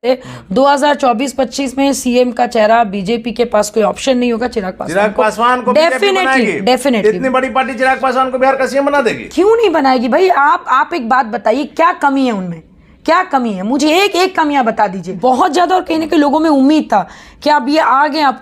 2024-25 में सीएम का चेहरा बीजेपी के पास कोई ऑप्शन नहीं होगा। चिराग पासवान को डेफिनेटली इतनी बड़ी पार्टी चिराग पासवान को बिहार का सीएम बना देगी? क्यों नहीं बनाएगी भाई? आप एक बात बताइए, क्या कमी है उनमें? क्या कमी है? मुझे एक कमियां बता दीजिए। बहुत ज्यादा और कहीं ना कहीं लोगों में उम्मीद था कि अब ये आ गए, अब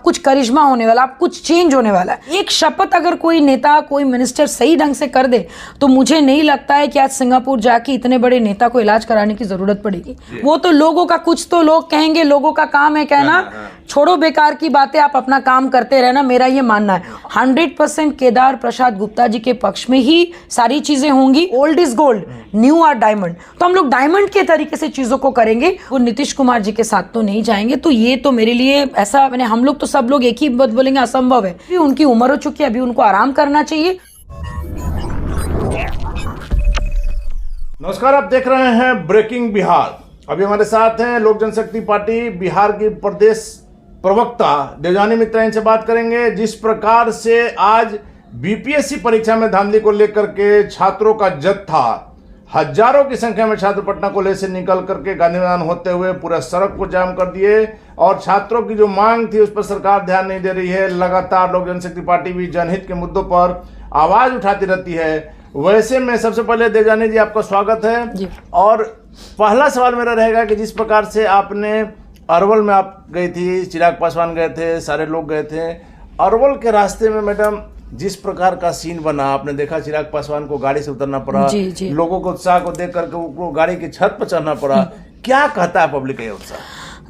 कुछ करिश्मा होने वाला, अब कुछ चेंज होने वाला है। एक शपथ अगर कोई नेता, कोई मिनिस्टर सही ढंग से कर दे तो मुझे नहीं लगता है कि आज सिंगापुर जाके इतने बड़े नेता को इलाज कराने की जरूरत पड़ेगी। वो तो लोगों का, कुछ तो लोग कहेंगे, लोगों का काम है कहना, छोड़ो बेकार की बातें, आप अपना काम करते रहना, मेरा ये मानना है। 100% केदार प्रसाद गुप्ता जी के पक्ष में ही सारी चीजें होंगी। Old is gold, new are diamond. तो हम लोग डायमंड के तरीके से चीजों को करेंगे। वो नीतीश कुमार जी के साथ तो नहीं जाएंगे। तो ये तो मेरे लिए ऐसा, मैंने, हम लोग तो सब लोग एक ही बात बोलेंगे, असंभव है। अभी उनकी उम्र हो चुकी है, अभी उनको आराम करना चाहिए। नमस्कार, आप देख रहे हैं ब्रेकिंग बिहार। अभी हमारे साथ हैं लोक जनशक्ति पार्टी बिहार की प्रदेश प्रवक्ता देवजानी मित्रा। इनसे बात करेंगे जिस प्रकार से आज बीपीएससी परीक्षा में धांधली को लेकर के छात्रों का जत्था, हजारों की संख्या में छात्र पटना कॉलेज से निकल करके गांधी मैदान होते हुए पूरा सड़क को जाम कर दिए और छात्रों की जो मांग थी उस पर सरकार ध्यान नहीं दे रही है। लगातार लोक जनशक्ति पार्टी भी जनहित के मुद्दों पर आवाज उठाती रहती है। वैसे में सबसे पहले देवजानी जी, आपका स्वागत है। और पहला सवाल मेरा रहेगा कि जिस प्रकार से आपने अरवल में आप गई थी, चिराग पासवान गए थे, सारे लोग गए थे, अरवल के रास्ते में मैडम जिस प्रकार का सीन बना, आपने देखा चिराग पासवान को गाड़ी से उतरना पड़ा, लोगों को उत्साह को देख करके उनको गाड़ी की छत पर चढ़ना पड़ा। क्या कहता है पब्लिक का ये उत्साह?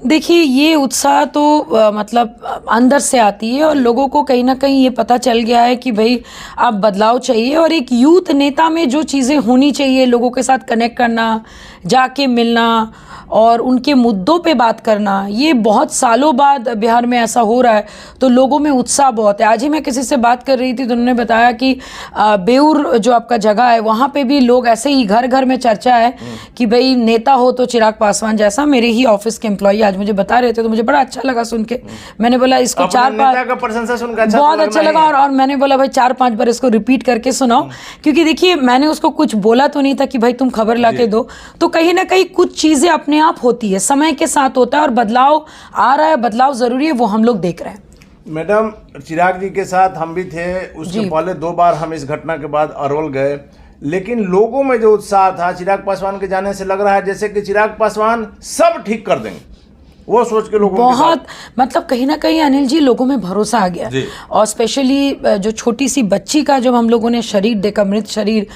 देखिए, ये उत्साह तो मतलब अंदर से आती है और लोगों को कहीं ना कहीं ये पता चल गया है कि भाई अब बदलाव चाहिए। और एक यूथ नेता में जो चीज़ें होनी चाहिए, लोगों के साथ कनेक्ट करना, जाके मिलना और उनके मुद्दों पे बात करना, ये बहुत सालों बाद बिहार में ऐसा हो रहा है। तो लोगों में उत्साह बहुत है। आज ही मैं किसी से बात कर रही थी तो उन्होंने बताया कि बेउर जो आपका जगह है वहाँ पे भी लोग ऐसे ही घर घर में चर्चा है कि भाई नेता हो तो चिराग पासवान जैसा। मेरे ही ऑफिस के एम्प्लॉई आज मुझे बता रहे थे तो मुझे बड़ा अच्छा लगा सुन के। मैंने बोला इसको 4-5 प्रशंसा सुनकर बहुत अच्छा लगा और मैंने बोला भाई 4-5 बार इसको रिपीट करके सुनाओ, क्योंकि देखिए मैंने उसको कुछ बोला तो नहीं था कि भाई तुम खबर ला के दो। तो कहीं ना कहीं कुछ चीजें अपने आप होती है, समय के साथ होता है और बदलाव आ रहा है, बदलाव जरूरी है, वो हम लोग देख रहे हैं। मैडम, चिराग जी के साथ हम भी थे, उसके पहले 2 बार हम इस घटना के बाद अरवल गए, लेकिन लोगों में जो उत्साह था चिराग पासवान के जाने से लग रहा है जैसे कि चिराग पासवान सब ठीक कर देंगे, वो सोच के लोगों बहुत मतलब कहीं ना कहीं अनिल जी लोगों में भरोसा आ गया। और स्पेशली जो छोटी सी बच्ची का जब हम लोगों ने शरीर देखा, मृत शरीर,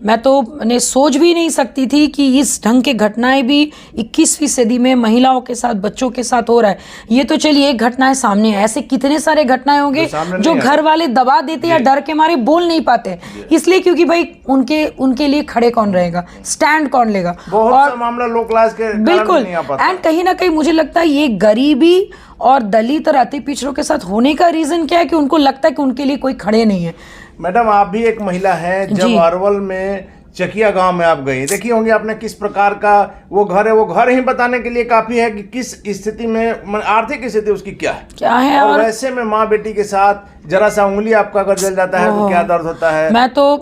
मैं तो मैंने सोच भी नहीं सकती थी कि इस ढंग के घटनाएं भी 21वीं सदी में महिलाओं के साथ, बच्चों के साथ हो रहा है। ये तो चलिए एक घटना है सामने, ऐसे कितने सारे घटनाएं होंगे जो घर वाले दबा देते या डर के मारे बोल नहीं पाते, इसलिए क्योंकि भाई उनके लिए खड़े कौन रहेगा, स्टैंड कौन लेगा। और मामला लो क्लास के बिल्कुल। एंड कहीं ना कहीं मुझे लगता है ये गरीबी और दलित और अति पिछड़ों के साथ होने का रीजन क्या है कि उनको लगता है कि उनके लिए कोई खड़े नहीं है। मैडम, आप भी एक महिला हैं, जब अरवल में चकिया गांव में आप गई, देखी होंगी आपने किस प्रकार का वो घर है। वो घर ही बताने के लिए काफी है कि किस स्थिति में, आर्थिक स्थिति उसकी क्या है। और वैसे में माँ बेटी के साथ जरा सा उंगली आपका अगर जल जाता है तो क्या दर्द होता है।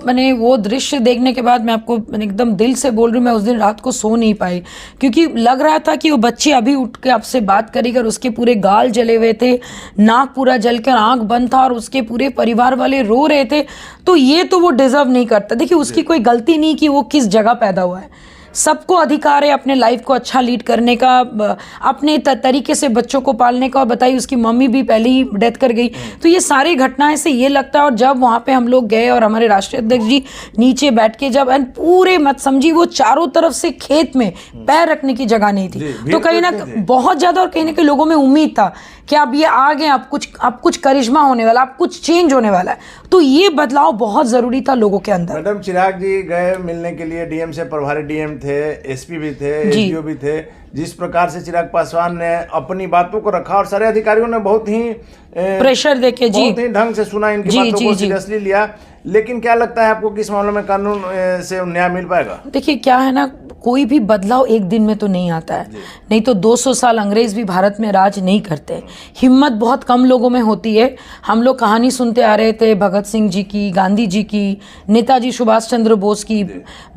मैंने वो दृश्य देखने के बाद मैं आपको एकदम दिल से बोल रही हूँ, मैं उस दिन रात को सो नहीं पाई, क्योंकि लग रहा था कि वो बच्ची अभी उठ के आपसे बात करेगी और उसके पूरे गाल जले हुए थे, नाक पूरा जल कर आंख बंद था और उसके पूरे परिवार वाले रो रहे थे। तो ये तो वो डिजर्व नहीं करता। देखिए, उसकी कोई गलती नहीं कि वो किस जगह पैदा हुआ है। सबको अधिकार है अपने लाइफ को अच्छा लीड करने का, अपने तरीके से बच्चों को पालने का। और बताइए, उसकी मम्मी भी पहले ही डेथ कर गई। तो ये सारी घटनाएं से ये लगता है। और जब वहाँ पे हम लोग गए और हमारे राष्ट्रीय अध्यक्ष जी नीचे बैठ के जब पूरे मत समझिए वो चारों तरफ से खेत में पैर रखने की जगह नहीं थी, तो कहीं ना बहुत ज्यादा और कहीं ना कहीं लोगों में उम्मीद था कि अब ये आ गए, अब कुछ करिश्मा होने वाला, अब कुछ चेंज होने वाला है। तो ये बदलाव बहुत जरूरी था लोगों के अंदर। मैडम, चिराग जी गए मिलने के लिए, डीएम से प्रभारी डीएम थे, एसपी भी थे, एसडीओ भी थे। जिस प्रकार से चिराग पासवान ने अपनी बातों को रखा और सारे अधिकारियों ने बहुत ही प्रेशर देके बहुत ही ढंग से सुना, इनकी बातों को सीरियसली लिया। लेकिन क्या लगता है आपको किस मामले में कानून से न्याय मिल पाएगा? देखिए, क्या है ना, कोई भी बदलाव एक दिन में तो नहीं आता है। नहीं तो 200 साल अंग्रेज भी भारत में राज नहीं करते। हिम्मत बहुत कम लोगों में होती है। हम लोग कहानी सुनते आ रहे थे भगत सिंह जी की, गांधी जी की, नेताजी सुभाष चंद्र बोस की,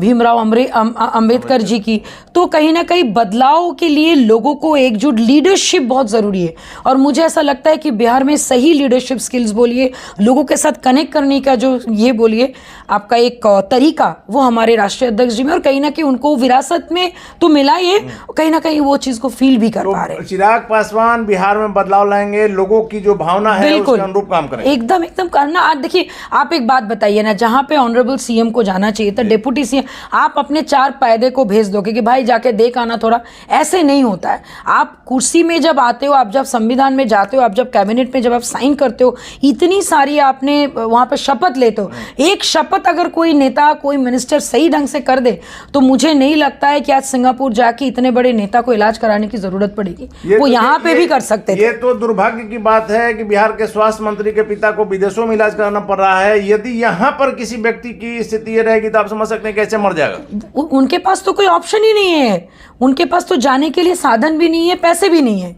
भीमराव अंबेडकर जी की। तो कहीं ना कहीं बदलाव बदलाव के लिए लोगों को एकजुट, लीडरशिप बहुत ज़रूरी है। और मुझे ऐसा लगता है कि बिहार में सही लीडरशिप स्किल्स बोलिए, लोगों के साथ कनेक्ट करने का जो ये बोलिए आपका एक तरीका, वो हमारे राष्ट्रीय अध्यक्ष जी में, और कहीं ना कहीं उनको विरासत में तो मिला ही है, कहीं ना कहीं वो चीज़ को फील भी कर पा रहे हैं। चिराग पासवान बिहार में बदलाव लाएंगे, लोगों की जो भावना है उसके अनुरूप काम करेंगे। एकदम एकदम करना। आज देखिए, आप एक बात बताइए ना, जहां पे ऑनरेबल सीएम को जाना चाहिए था, डिप्टी सीएम, आप अपने 4 पैदे को भेज दोगे कि भाई जाके देख आना थोड़ा, ऐसे नहीं होता है। आप कुर्सी में जब आते हो, आप जब संविधान में जाते हो, आप जब कैबिनेट में जब आप साइन करते हो, इतनी सारी आपने वहां पे शपथ लेते हो, एक शपथ अगर कोई नेता, कोई मिनिस्टर सही ढंग से कर दे तो मुझे नहीं लगता है कि आज सिंगापुर जाके इतने बड़े नेता को इलाज कराने की जरूरत पड़ेगी। वो यहाँ पे भी कर सकते थे। ये तो दुर्भाग्य की बात है कि बिहार के स्वास्थ्य मंत्री के पिता को विदेशों में इलाज कराना पड़ रहा है। यदि यहाँ पर किसी व्यक्ति की स्थिति ये रहेगी तो आप समझ सकते हैं कैसे मर जाएगा। उनके पास तो कोई ऑप्शन ही नहीं है, उनके पास तो जाने के लिए साधन भी नहीं है, पैसे भी नहीं है।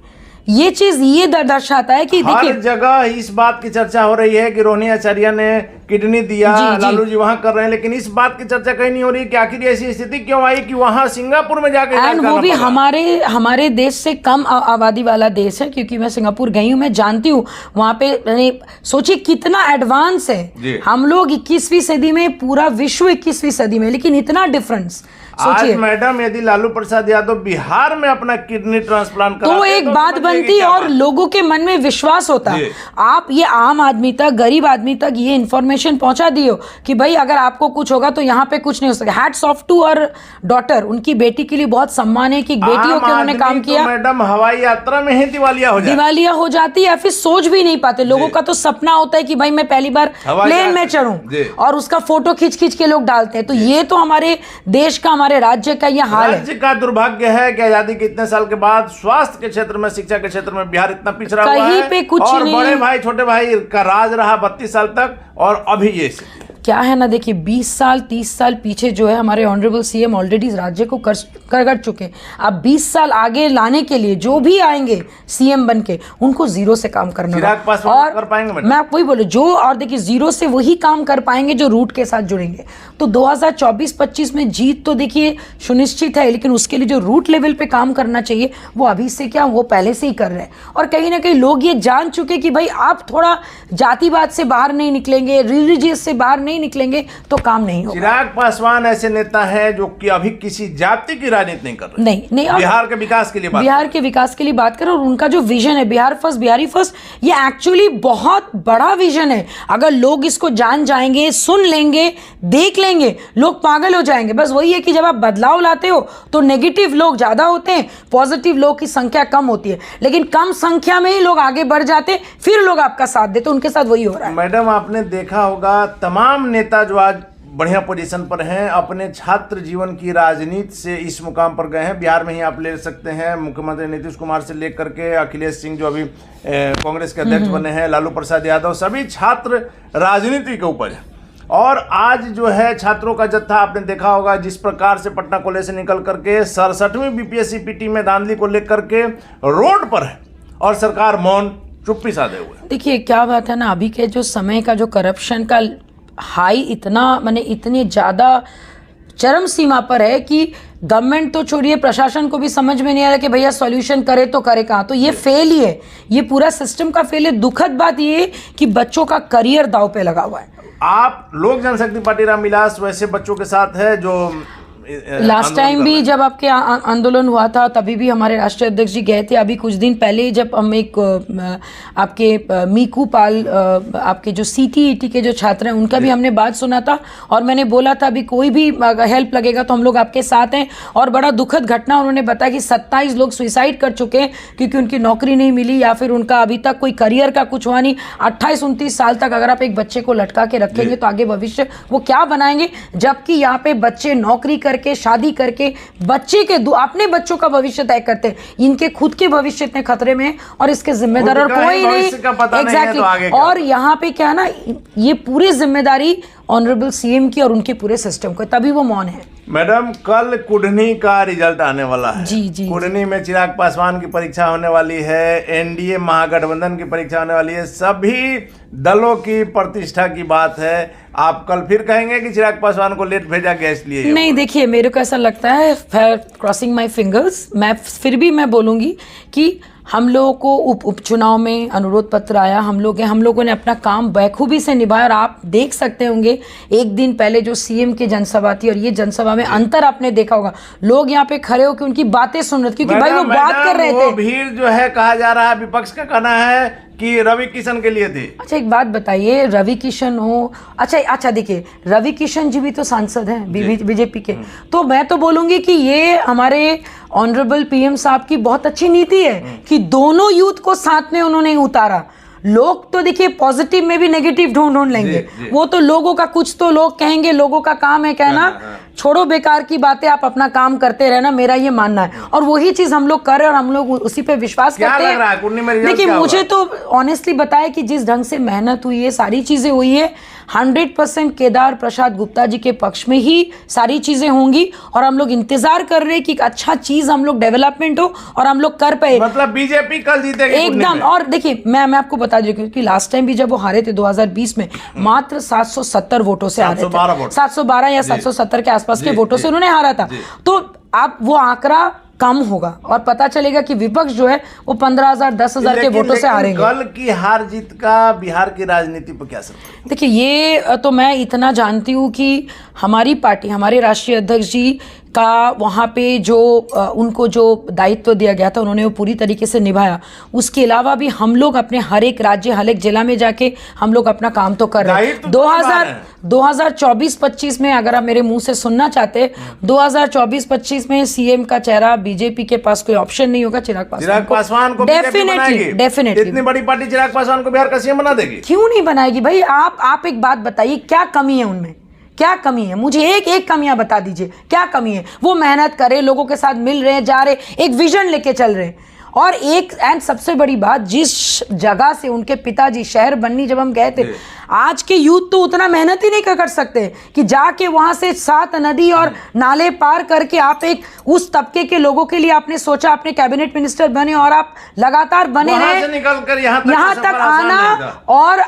ये चीज ये दर्शाता है कि देखिए, हर जगह इस बात की चर्चा हो रही है कि रोहिणी आचार्य ने किडनी दिया, लालू जी वहां कर रहे हैं, लेकिन इस बात की चर्चा कहीं नहीं हो रही कि आखिर ऐसी स्थिति क्यों आई कि वहां सिंगापुर में जाकर एंड वो भी हमारे देश से कम आबादी वाला देश है, क्योंकि मैं सिंगापुर गई हूँ, मैं जानती हूँ वहां पे। सोचिए कितना एडवांस है, हम लोग 21वीं सदी में, पूरा विश्व 21वीं सदी में, लेकिन इतना डिफरेंस। आज मैडम यदि लालू प्रसाद यादव बिहार में अपना किडनी ट्रांसप्लांट तो एक बात बनती और लोगों के मन में विश्वास होता। आप ये आम आदमी तक, गरीब आदमी तक ये इन्फॉर्मेशन पहुंचा दियो कि भाई अगर आपको कुछ होगा तो यहाँ पे कुछ नहीं हो सके। हैट्स ऑफ टू और डॉटर, उनकी बेटी के लिए बहुत सम्मान है कि बेटी होकर उन्होंने काम किया। मैडम हवाई यात्रा में ही दिवालिया हो जाती या फिर सोच भी नहीं पाते। लोगों का तो सपना होता है कि भाई मैं पहली बार प्लेन में चढ़ूं, और उसका फोटो खींच के लोग डालते हैं। तो ये तो हमारे देश का, हमारे राज्य का ये हाल है। राज्य का दुर्भाग्य है कि आजादी के इतने साल के बाद स्वास्थ्य के क्षेत्र में, शिक्षा के क्षेत्र में बिहार इतना पिछड़ा हुआ है। कहीं पे कुछ और नहीं। बड़े भाई छोटे भाई का राज रहा 32 साल तक, और अभी ये क्या है ना, देखिए 20 साल 30 साल पीछे जो है हमारे ऑनरेबल सीएम ऑलरेडी राज्य को कर चुके। अब 20 साल आगे लाने के लिए जो भी आएंगे सीएम बन के, उनको जीरो से काम करना होगा। और कर पाएंगे मैं आपको वही बोलूं, जो, और देखिए जीरो से वही काम कर पाएंगे जो रूट के साथ जुड़ेंगे। तो 2024-25 में जीत तो देखिए सुनिश्चित है, लेकिन उसके लिए जो रूट लेवल पे काम करना चाहिए वो अभी से क्या, वो पहले से ही कर रहे हैं। और कहीं ना कहीं लोग ये जान चुके कि भाई आप थोड़ा जातिवाद से बाहर नहीं निकलेंगे, रिलीजियस से बाहर नहीं निकलेंगे तो काम नहीं होगा। चिराग पासवान ऐसे नेता है जो कि अभी किसी जाति की राजनीति नहीं कर रहे। नहीं, बिहार के विकास के लिए बात करें, और उनका जो विजन है बिहार फर्स्ट, बिहारी फर्स्ट, ये एक्चुअली बहुत बड़ा विजन है। अगर लोग इसको जान जाएंगे, सुन लेंगे, देख लेंगे, लोग पागल हो जाएंगे। बस वही है कि जब आप बदलाव लाते हो तो नेगेटिव लोग ज्यादा होते हैं, पॉजिटिव लोग की संख्या कम होती है, लेकिन कम संख्या में ही लोग आगे बढ़ जाते, फिर लोग आपका साथ देते। उनके साथ वही हो रहा है। मैडम आपने देखा होगा तमाम नेता जो आज बढ़िया पोजीशन पर हैं, अपने छात्र जीवन की राजनीति से इस मुकाम पर गए हैं। बिहार में ही आप ले सकते हैं, मुख्यमंत्री नीतीश कुमार से लेकर के अखिलेश सिंह जो अभी कांग्रेस के अध्यक्ष बने हैं, लालू प्रसाद यादव, सभी छात्र राजनीति के ऊपर है। और आज जो है छात्रों का जत्था आपने देखा होगा जिस प्रकार से पटना कॉलेज से निकल करके 67वीं बीपीएससी पीटी में धांधली को लेकर के रोड पर है, और सरकार मौन चुप्पी साधे हुए। देखिए क्या बात है ना, अभी के जो समय का जो करप्शन का हाई इतना, माने इतनी ज़्यादा चरम सीमा पर है कि गवर्नमेंट तो छोड़िए, प्रशासन को भी समझ में नहीं आ रहा कि भैया सॉल्यूशन करे तो करे कहाँ। तो ये फेल ही है, ये पूरा सिस्टम का फेल है। दुखद बात ये है कि बच्चों का करियर दांव पे लगा हुआ है। आप लोक जनशक्ति पार्टी रामविलास वैसे बच्चों के साथ है जो लास्ट टाइम भी जब आपके आंदोलन हुआ था तभी भी हमारे राष्ट्रीय अध्यक्ष जी गए थे। अभी कुछ दिन पहले जब हम एक आपके मीकू पाल, आपके जो CTET के जो छात्र हैं, उनका भी हमने बात सुना था, और मैंने बोला था अभी कोई भी हेल्प लगेगा तो हम लोग आपके साथ हैं। और बड़ा दुखद घटना उन्होंने बताया कि 27 लोग सुसाइड कर चुके हैं क्योंकि उनकी नौकरी नहीं मिली या फिर उनका अभी तक कोई करियर का कुछ हुआ नहीं। 28-29 साल तक अगर आप एक बच्चे को लटका के रखेंगे तो आगे भविष्य वो क्या बनाएंगे, जबकि यहाँ पे बच्चे नौकरी करके, शादी करके बच्चे के अपने बच्चों का भविष्य तय करते हैं। इनके खुद के भविष्य इतने खतरे में, और इसके जिम्मेदार और कोई नहीं। एग्जैक्टली। और यहाँ पे क्या है ना, ये पूरी जिम्मेदारी ऑनरेबल सीएम की और उनके पूरे सिस्टम को, तभी वो मौन है। मैडम, कल कुढ़नी का रिजल्ट आने वाला है। जी। कुढ़नी में चिराग पासवान की परीक्षा होने वाली है, एनडीए महागठबंधन की परीक्षा होने वाली है, सभी दलों की प्रतिष्ठा की बात है। आप कल फिर कहेंगे कि चिराग पासवान को लेट भेजा गया इसलिए? नहीं, देखिए मेरे को ऐसा लगता है, क्रॉसिंग माई फिंगर्स, मैं फिर भी मैं बोलूँगी कि हम लोगों को उपचुनाव में अनुरोध पत्र आया, हम लोगों ने अपना काम बखूबी से निभाया। और आप देख सकते होंगे एक दिन पहले जो सीएम की जनसभा थी और ये जनसभा में अंतर आपने देखा होगा, लोग यहाँ पे खड़े होकर उनकी बातें सुन रहे थे, क्योंकि भाई वो बात कर रहे थे। भीड़ जो है, कहा जा रहा है, विपक्ष का कहना है कि रवि किशन के लिए थे। अच्छा एक बात बताइए, रवि किशन हो, अच्छा देखिए, रवि किशन जी भी तो सांसद हैं बीजेपी के, तो मैं तो बोलूंगी कि ये हमारे ऑनरेबल पीएम साहब की बहुत अच्छी नीति है कि दोनों यूथ को साथ में उन्होंने उतारा। लोग तो देखिए पॉजिटिव में भी नेगेटिव ढूंढ लेंगे, वो तो लोगों का कुछ तो लोग कहेंगे, लोगों का काम है कहना, छोड़ो बेकार की बातें, आप अपना काम करते रहना, मेरा ये मानना है। और वही चीज हम लोग कर रहे हैं और हम लोग उसी पे विश्वास करते हैं। देखिए मुझे तो ऑनेस्टली बताया कि जिस ढंग से मेहनत हुई है, सारी चीजें हुई है, 100% केदार प्रसाद गुप्ता जी के पक्ष में ही सारी चीजें होंगी। और हम लोग इंतजार कर रहे हैं कि अच्छा चीज हम लोग डेवलपमेंट हो और हम लोग कर पाए। मतलब बीजेपी कल जीतेगी एकदम। और देखिए मैं आपको बता दूं, क्योंकि लास्ट टाइम भी जब वो हारे थे 2020 में, मात्र 770 वोटों से हारे थे, 712 या 770 के आसपास के वोटों से उन्होंने हारा था। तो अब वो आंकड़ा कम होगा और पता चलेगा कि विपक्ष जो है वो 15,000 10,000 के वोटों से हारेंगे। कल की हार जीत का बिहार की राजनीति पर क्या असर पड़ेगा? देखिए ये तो मैं इतना जानती हूँ कि हमारी पार्टी, हमारे राष्ट्रीय अध्यक्ष जी का वहाँ पे जो उनको जो दायित्व दिया गया था उन्होंने वो पूरी तरीके से निभाया। उसके अलावा भी हम लोग अपने हर एक राज्य, हर एक जिला में जाके हम लोग अपना काम तो कर रहे हैं। 2024-25 में अगर आप मेरे मुंह से सुनना चाहते, 2024-25 में सीएम का चेहरा बीजेपी के पास कोई ऑप्शन नहीं होगा, चिराग पासवान को डेफिनेटली। इतनी बड़ी पार्टी चिराग पासवान को बिहार का सीएम बना देगी? क्यों नहीं बनाएगी भाई? आप एक बात बताइए, क्या कमी है उनमें? क्या कमी है? मुझे एक कमियां बता दीजिए, क्या कमी है? वो मेहनत करे, लोगों के साथ मिल रहे हैं, जा रहे, एक विजन लेके चल रहे हैं। और एंड सबसे बड़ी बात, जिस जगह से उनके पिताजी शहर बन्नी जब हम गए थे, आज के यूथ तो उतना मेहनत ही नहीं कर सकते कि जाके वहां से 7 नदी और नाले पार करके आप एक उस तबके के लोगों के लिए आपने सोचा, आपने कैबिनेट मिनिस्टर बने और आप लगातार बने रहे, निकल कर यहाँ तक आना और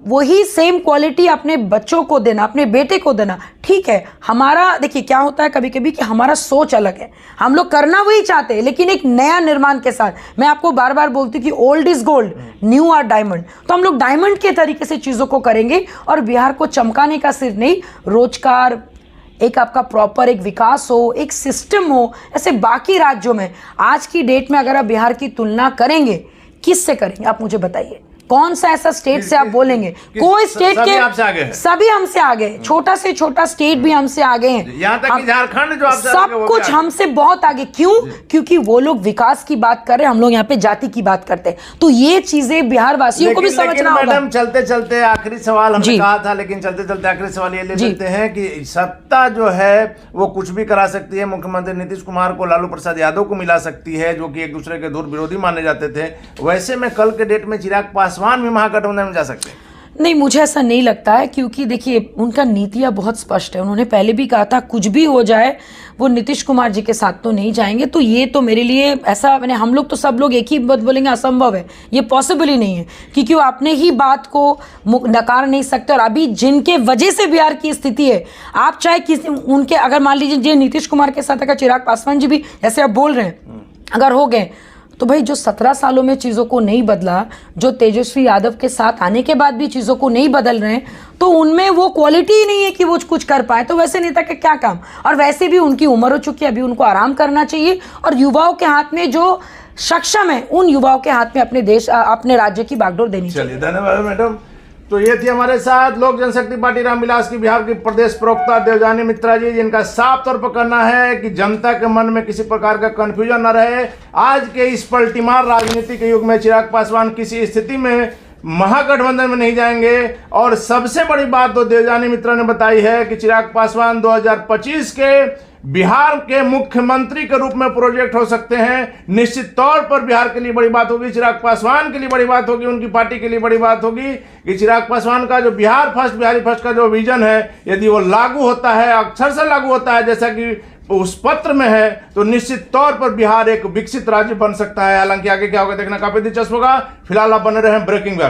वही सेम क्वालिटी अपने बच्चों को देना, अपने बेटे को देना। ठीक है, हमारा देखिए क्या होता है कभी कभी कि हमारा सोच अलग है, हम लोग करना वही चाहते हैं लेकिन एक नया निर्माण के साथ। मैं आपको बार बार बोलती हूँ कि old is gold, new are diamond. तो हम लोग डायमंड के तरीके से चीजों को करेंगे और बिहार को चमकाने का सिर्फ नहीं, रोजगार, एक आपका प्रॉपर एक विकास हो, एक सिस्टम हो, ऐसे बाकी राज्यों में आज की डेट में अगर आप बिहार की तुलना करेंगे, किससे करेंगे आप मुझे बताइए? कौन सा ऐसा स्टेट से आप बोलेंगे? कोई स्टेट के सभी हमसे आगे, छोटा से छोटा स्टेट भी हमसे आगे हैं, यहाँ तक कि झारखंड जो सब कुछ हमसे बहुत आगे। क्यों? क्योंकि वो लोग विकास की बात कर रहे हैं, हम लोग यहाँ पे जाति की बात करते हैं। तो ये चीजें बिहार वासियों को भी समझना होगा। मैडम चलते चलते आखिरी सवाल हमने कहा था, लेकिन चलते चलते आखिरी सवाल ये ले लेते हैं कि सत्ता जो है वो कुछ भी करा सकती है। मुख्यमंत्री नीतीश कुमार को लालू प्रसाद यादव को मिला सकती है, जो कि एक दूसरे के दूर विरोधी माने जाते थे। वैसे में कल के डेट में चिराग पासवान भी महागठबंधन में जा सकते हैं? नहीं, मुझे ऐसा नहीं लगता है, क्योंकि देखिए उनका नीतियाँ बहुत स्पष्ट है। उन्होंने पहले भी कहा था कुछ भी हो जाए वो नीतीश कुमार जी के साथ तो नहीं जाएंगे। तो ये तो मेरे लिए ऐसा, मैंने हम लोग तो सब लोग एक ही बात बोलेंगे, असंभव है, ये पॉसिबल ही नहीं है, क्योंकि वो अपने ही बात को नकार नहीं सकते। और अभी जिनके वजह से बिहार की स्थिति है, आप चाहे किसी उनके, अगर मान लीजिए नीतीश कुमार के साथ अगर चिराग पासवान जी भी जैसे आप बोल रहे हैं अगर हो गए, तो भाई जो 17 सालों में चीज़ों को नहीं बदला, जो तेजस्वी यादव के साथ आने के बाद भी चीज़ों को नहीं बदल रहे हैं, तो उनमें वो क्वालिटी ही नहीं है कि वो कुछ कर पाए। तो वैसे नेता का क्या काम? और वैसे भी उनकी उम्र हो चुकी है, अभी उनको आराम करना चाहिए। और युवाओं के हाथ में जो सक्षम है, उन युवाओं के हाथ में अपने देश, अपने राज्य की बागडोर देनी चाहिए। चलिए, धन्यवाद मैडम। तो ये थी हमारे साथ लोक जनशक्ति पार्टी रामविलास की बिहार की प्रदेश प्रवक्ता देवजानी मित्रा जी, जिनका साफ तौर पर कहना है कि जनता के मन में किसी प्रकार का कंफ्यूजन न रहे। आज के इस पलटीमार राजनीति के युग में चिराग पासवान किसी स्थिति में महागठबंधन में नहीं जाएंगे। और सबसे बड़ी बात तो देवजानी मित्रा ने बताई है कि चिराग पासवान 2025 के बिहार के मुख्यमंत्री के रूप में प्रोजेक्ट हो सकते हैं। निश्चित तौर पर बिहार के लिए बड़ी बात होगी, चिराग पासवान के लिए बड़ी बात होगी, उनकी पार्टी के लिए बड़ी बात होगी कि चिराग पासवान का जो बिहार फर्स्ट, बिहारी फर्स्ट का जो विजन है, यदि वो लागू होता है, अक्षर से लागू होता है जैसा कि उस पत्र में है, तो निश्चित तौर पर बिहार एक विकसित राज्य बन सकता है। हालांकि आगे क्या होगा देखना काफी दिलचस्प होगा। फिलहाल आप बने रहें ब्रेकिंग व्यू।